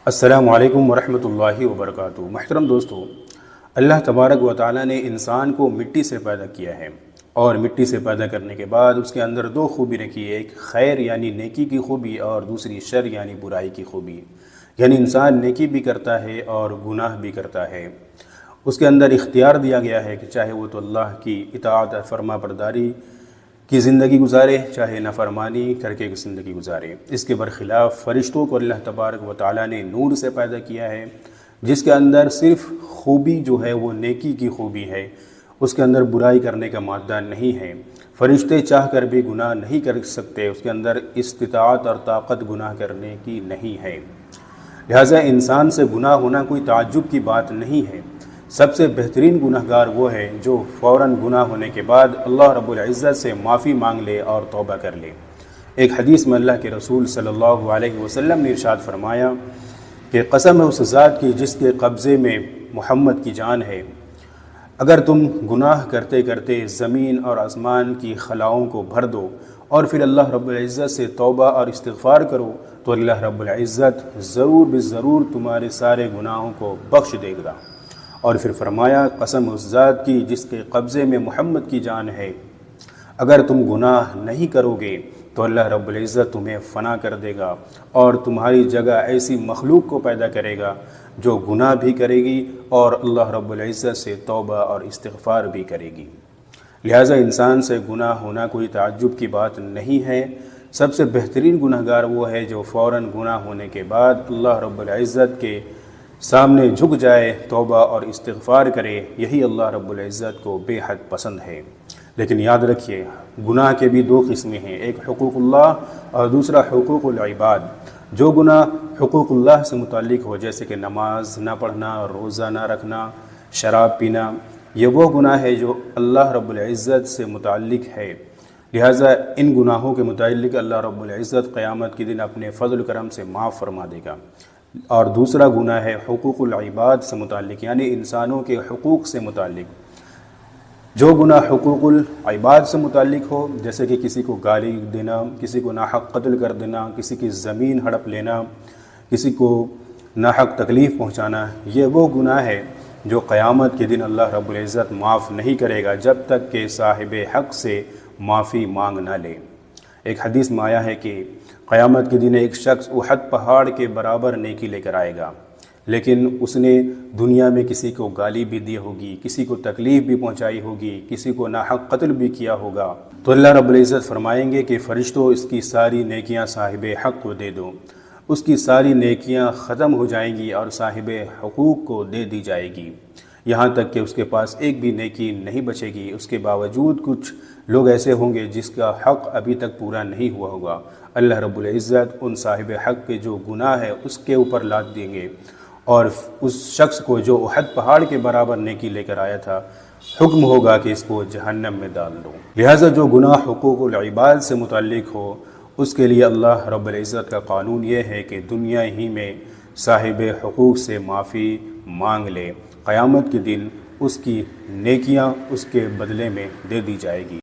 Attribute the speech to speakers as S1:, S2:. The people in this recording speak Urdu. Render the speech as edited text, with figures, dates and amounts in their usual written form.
S1: السلام علیکم ورحمۃ اللہ وبرکاتہ۔ محترم دوستو، اللہ تبارک و تعالیٰ نے انسان کو مٹی سے پیدا کیا ہے، اور مٹی سے پیدا کرنے کے بعد اس کے اندر دو خوبی رکھی ہے، ایک خیر یعنی نیکی کی خوبی اور دوسری شر یعنی برائی کی خوبی۔ یعنی انسان نیکی بھی کرتا ہے اور گناہ بھی کرتا ہے۔ اس کے اندر اختیار دیا گیا ہے کہ چاہے وہ تو اللہ کی اطاعت فرما برداری کی زندگی گزارے، چاہے نافرمانی کر کے زندگی گزارے۔ اس کے برخلاف فرشتوں کو اللہ تبارک و تعالیٰ نے نور سے پیدا کیا ہے، جس کے اندر صرف خوبی جو ہے وہ نیکی کی خوبی ہے، اس کے اندر برائی کرنے کا مادہ نہیں ہے۔ فرشتے چاہ کر بھی گناہ نہیں کر سکتے، اس کے اندر استطاعت اور طاقت گناہ کرنے کی نہیں ہے۔ لہٰذا انسان سے گناہ ہونا کوئی تعجب کی بات نہیں ہے۔ سب سے بہترین گناہ گار وہ ہے جو فوراً گناہ ہونے کے بعد اللہ رب العزت سے معافی مانگ لے اور توبہ کر لے۔ ایک حدیث میں اللہ کے رسول صلی اللہ علیہ وسلم نے ارشاد فرمایا کہ قسم ہے اس ذات کی جس کے قبضے میں محمد کی جان ہے، اگر تم گناہ کرتے کرتے زمین اور آسمان کی خلاؤں کو بھر دو اور پھر اللہ رب العزت سے توبہ اور استغفار کرو تو اللہ رب العزت ضرور بالضرور تمہارے سارے گناہوں کو بخش دے گا۔ اور پھر فرمایا قسم اس ذات کی جس کے قبضے میں محمد کی جان ہے، اگر تم گناہ نہیں کرو گے تو اللہ رب العزت تمہیں فنا کر دے گا اور تمہاری جگہ ایسی مخلوق کو پیدا کرے گا جو گناہ بھی کرے گی اور اللہ رب العزت سے توبہ اور استغفار بھی کرے گی۔ لہٰذا انسان سے گناہ ہونا کوئی تعجب کی بات نہیں ہے۔ سب سے بہترین گناہ گار وہ ہے جو فوراً گناہ ہونے کے بعد اللہ رب العزت کے سامنے جھک جائے، توبہ اور استغفار کرے۔ یہی اللہ رب العزت کو بے حد پسند ہے۔ لیکن یاد رکھیے، گناہ کے بھی دو قسمیں ہیں، ایک حقوق اللہ اور دوسرا حقوق العباد۔ جو گناہ حقوق اللہ سے متعلق ہو، جیسے کہ نماز نہ پڑھنا، روزہ نہ رکھنا، شراب پینا، یہ وہ گناہ ہے جو اللہ رب العزت سے متعلق ہے۔ لہٰذا ان گناہوں کے متعلق اللہ رب العزت قیامت کے دن اپنے فضل و کرم سے معاف فرما دے گا۔ اور دوسرا گناہ ہے حقوق العباد سے متعلق، یعنی انسانوں کے حقوق سے متعلق۔ جو گناہ حقوق العباد سے متعلق ہو، جیسے کہ کسی کو گالی دینا، کسی کو ناحق قتل کر دینا، کسی کی زمین ہڑپ لینا، کسی کو ناحق تکلیف پہنچانا، یہ وہ گناہ ہے جو قیامت کے دن اللہ رب العزت معاف نہیں کرے گا جب تک کہ صاحب حق سے معافی مانگ نہ لے۔ ایک حدیث میں آیا ہے کہ قیامت کے دن ایک شخص احد پہاڑ کے برابر نیکی لے کر آئے گا، لیکن اس نے دنیا میں کسی کو گالی بھی دی ہوگی، کسی کو تکلیف بھی پہنچائی ہوگی، کسی کو ناحق قتل بھی کیا ہوگا، تو اللہ رب العزت فرمائیں گے کہ فرشتوں اس کی ساری نیکیاں صاحب حق کو دے دو۔ اس کی ساری نیکیاں ختم ہو جائیں گی اور صاحب حقوق کو دے دی جائے گی، یہاں تک کہ اس کے پاس ایک بھی نیکی نہیں بچے گی۔ اس کے باوجود کچھ لوگ ایسے ہوں گے جس کا حق ابھی تک پورا نہیں ہوا ہوگا۔ اللہ رب العزت ان صاحب حق کے جو گناہ ہے اس کے اوپر لاد دیں گے، اور اس شخص کو جو احد پہاڑ کے برابر نیکی لے کر آیا تھا، حکم ہوگا کہ اس کو جہنم میں ڈال دو۔ لہٰذا جو گناہ حقوق العباد سے متعلق ہو، اس کے لیے اللہ رب العزت کا قانون یہ ہے کہ دنیا ہی میں صاحب حقوق سے معافی مانگ لے، قیامت کے دن اس کی نیکیاں اس کے بدلے میں دے دی جائے گی۔